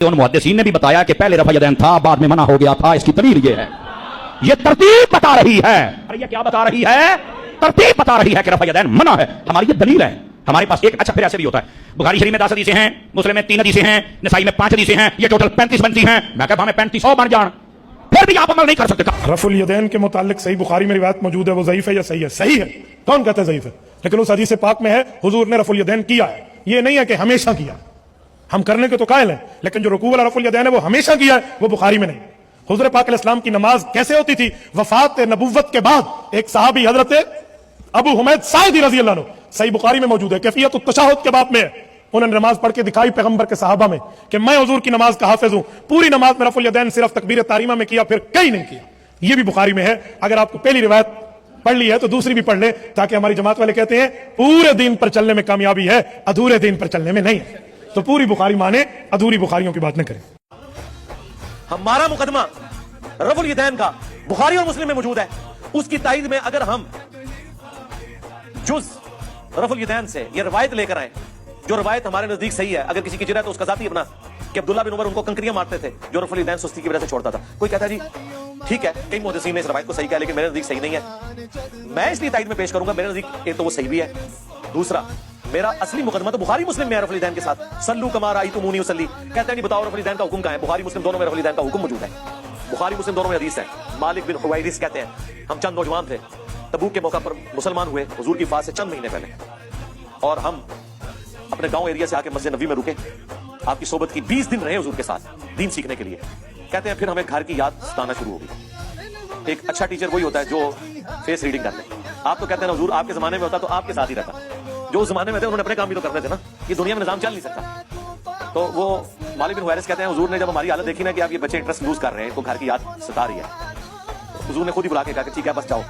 उन मुहद्दिसीन ने भी बताया कि पहले रफ़ा यदैन था, बाद में मना हो गया था। इसकी दलील ये है, ये तरतीब बता रही है। अरे ये क्या बता रही है? तरतीब बता रही है कि रफ़ा यदैन मना है। हमारी ये दलील है। हमारे पास एक अच्छा फिर ऐसे भी होता है, बुखारी शरीफ में 10 हदीसें हैं, मुस्लिम में 3 हदीसें हैं, नसाई में 5 हदीसें हैं, ये टोटल 35 बनती हैं। मैं कहता हमें 3500 बन जान, फिर भी आप अमल नहीं कर सकते। रफ़ुल यदैन के मुतालिक सही बुखारी में रिवायत मौजूद है, वो ज़ईफ़ है या सही है? सही है। कौन कहता है ज़ईफ़ है? लेकिन उस हदीस पाक में है हुजूर ने रफ़ुल यदैन किया है। ये नहीं है कि हमेशा किया, हम करने के तो कायल हैं, लेकिन जो रुकू वाला रफ़ुल यदैन है वो हमेशा किया है, वो बुखारी में नहीं। हुजूर पाक अलैहिस्सलाम की नमाज कैसे होती थी? वफात नबुव्वत के बाद एक सहाबी हजरत अबू हुमैद साइदी रज़ी अल्लाह अन्हु, सही बुखारी में मौजूद है, कैफियत तशहुद के बाब में है, उन्होंने नमाज पढ़ के दिखाई पैगंबर के सहाबा में कि मैं हुजूर की नमाज का हाफिज हूं। पूरी नमाज में रफ़ुल यदैन सिर्फ तकबीर तारीमा में किया, फिर कहीं नहीं किया। ये भी बुखारी में है। अगर आपको पहली रिवायत पढ़ ली है तो दूसरी भी पढ़ ले, ताकि हमारी जमात वाले कहते हैं पूरे दिन पर चलने में कामयाबी है, अधूरे दिन पर चलने में नहीं। तो पूरी बुखारी माने, अधूरी बुखारियों की बात न करें। हमारा मुकदमा रफ़ुल यदैन का बुखारी और मुस्लिम में मौजूद है। उसकी ताईद में अगर हम जुज रफ़ुल यदैन से ये रवायत लेकर आए, जो रवायत हमारे नजदीक सही है, अगर किसी की जिरह तो उसका जाती अपना कि अब्दुल्ला बिन उमर उनको कंकरियां मारते थे, जो रफ़ुल यदैन सुस्ती की वजह से छोड़ता था। कोई कहता है जी ठीक है, कई मुहद्दिसीन ने इस रवायत को सही कहा, लेकिन मेरे नजदीक सही नहीं है। मैं इसलिए ताईद में पेश करूंगा, मेरे नजदीक एक तो वो सही भी है, दूसरा मेरा असली मुकदमा तो बुखारी मुस्लिम में है रफ़ुल यदैन के साथ। सल्लू कमा रअयतुमूनी उसल्ली, कहते हैं नहीं बताओ रफ़ुल यदैन का हुक्म कहां है? बुखारी मुस्लिम दोनों में रफ़ुल यदैन का हुक्म मौजूद है। बुखारी मुस्लिम दोनों में हदीस है। मालिक बिन हुवैरिस कहते हैं हम चंद नौजवान थे, तबूक के मौका पर मुसलमान हुए हुजूर की वफात से चंद महीने पहले, और हम अपने गांव एरिया से आके मस्जिद नबी में रुके, आपकी सोबत की, 20 दिन रहे हुजूर के साथ दीन सीखने के लिए। कहते हैं फिर हमें घर की याद सताना शुरू हो गई। एक अच्छा टीचर वही होता है जो फेस रीडिंग कर ले। आप तो कहते हैं ना हुजूर आपके जमाने में होता तो आपके साथ ही रहता, जो उस जमाने में थे उन्होंने अपने काम भी तो करने थे ना, ये दुनिया में निजाम चल नहीं सकता। तो वो मालिक बिन हुवैरिस कहते हैं हुजूर ने जब हमारी हालत देखी ना कि आप ये बच्चे इंटरेस्ट लूज कर रहे हैं, इनको घर की याद सता रही है, तो हुजूर ने खुद ही बुला के कहा कि ठीक है बस जाओ।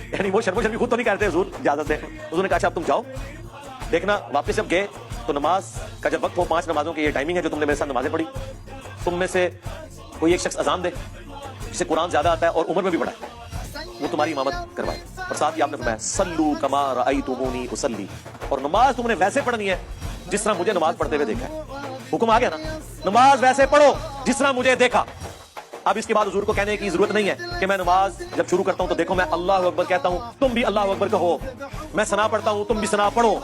यानी वो शर्मो शर्मी खुद तो नहीं करते हुजूर, इजाजत दे। हुजूर ने कहा अच्छा अब तुम जाओ। देखना वापस जब गए तो नमाज का जब वक्त हो, 5 नमाजों की ये टाइमिंग है जो तुमने मेरे साथ नमाजें पढ़ी, तुम में से कोई एक शख्स अजान दे जिसे कुरान ज्यादा आता है और उम्र में भी बड़ा है, वो तुम्हारी इमामत करवाए। और साथ ही आपने फरमाया सल्लू कमा रअयतुमूनी उसल्ली, और नमाज तुमने वैसे पढ़नी है जिस तरह मुझे नमाज पढ़ते हुए देखा है। हुक्म आ गया ना, नमाज वैसे पढ़ो जिस तरह मुझे देखा। अब इसके बाद हुजूर को कहने की जरूरत नहीं है कि मैं नमाज जब शुरू करता हूं तो देखो मैं अल्लाहु अकबर कहता हूं, तुम भी अल्लाहु अकबर कहो, मैं सना पढ़ता हूं तुम भी सना पढ़ो,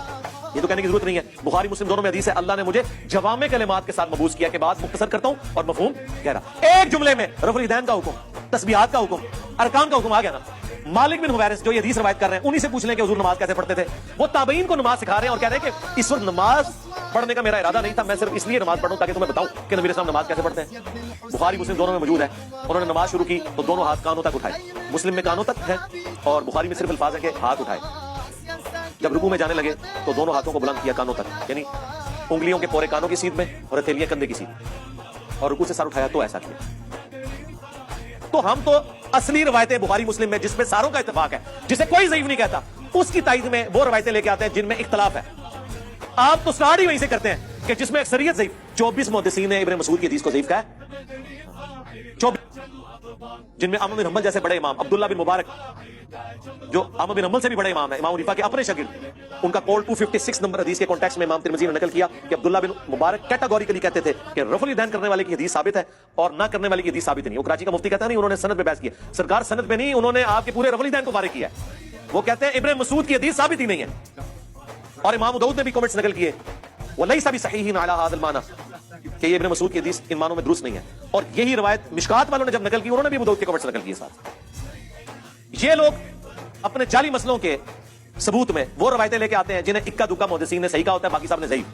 ये तो कहने की जरूरत नहीं है। बुखारी मुस्लिम दोनों में हदीस है, अल्लाह ने मुझे जवामे कलिमात के साथ मबूस किया के बाद मुख्तसर करता हूं और मफहूम गहरा। एक जुमले में रफ़ुल यदैन का हुक्म, तस्बीहात का हुक्म, अरकान का हुक्म आ गया ना। मालिक बिन हुवैरिस जो ये हदीस रवायत कर रहे हैं, उन्हीं से पूछ लें कि हुजूर नमाज कैसे पढ़ते थे। वो ताबईन को नमाज सिखा रहे हैं और कह रहे हैं कि इस वक्त नमाज पढ़ने का मेरा इरादा नहीं था, मैं सिर्फ इसलिए नमाज पढ़ूं ताकि तुम्हें बताऊं कि नबी रसूल नमाज कैसे पढ़ते हैं। बुखारी मुस्लिम दोनों में मौजूद है। उन्होंने नमाज शुरू की तो दोनों हाथ कानों तक उठाए, मुस्लिम में कानों तक है और बुखारी में सिर्फ अल्फाज है कि हाथ उठाए। जब रुकू में जाने लगे तो दोनों हाथों को बुलंद किया कानों तक, यानी उंगलियों के पोरे कानों की सीध में और हथेलियां कंधे की सीध, और रुकू से सर उठाया तो ऐसा किया। तो हम तो असली रवायतें बुखारी मुस्लिम में जिसमें सारों का इत्तेफाक है, जिसे कोई ज़ईफ नहीं कहता, उसकी ताईद में वो रवायतें लेके आते हैं जिनमें इख्तलाफ है। आप तो स्टार्ट ही वहीं से करते हैं कि जिसमें अक्सरियत ज़ईफ, 24 मुहद्दिसीन ने इब्न मसूद की हदीस को ज़ईफ कहा है, 24, जिनमें अहमद बिन हंबल जैसे बड़े इमाम, अब्दुल्ला बिन मुबारक जो अहमद बिन हंबल से भी बड़े इमाम है, इमाम हनीफा के अपने शागिर्द, उनका कॉल 256 नंबर हदीस के कॉन्टेक्स्ट में इमाम तिरमिज़ी ने नकल किया कि अब्दुल्ला बिन मुबारक कैटेगोरिकली कहते थे कि रफ़ुल यदैन करने वाले की हदीस साबित है और ना करने वाले की हदीस साबित नहीं। वो कराची का मुफ्ती कहता नहीं, उन्होंने सनद पे बहस किया। सरकार सनद पे नहीं, उन्होंने आपके पूरे रफ़ुल यदैन को फारिग किया है। वो कहते हैं इब्न मसूद की हदीस साबित ही नहीं है। और इमाम दाऊद ने भी कमेंट्स नकल किए, वलैसा बिसहीहिन अला हाज़ल माना, कि ये इब्न मसूद की हदीस इन मानों में दुरुस्त नहीं है। और यही रिवायत मिशकात वालों ने जब नकल की, उन्होंने भी अबू दाऊद के कमेंट्स नकल किए साथ। ये लोग अपने जाली मसलों के सबूत में वो रवायतें लेके आते हैं जिन्हें इक्का दुक्का मुहद्दिसीन ने सही कहा होता है, बाकी सब ने ज़ईफ।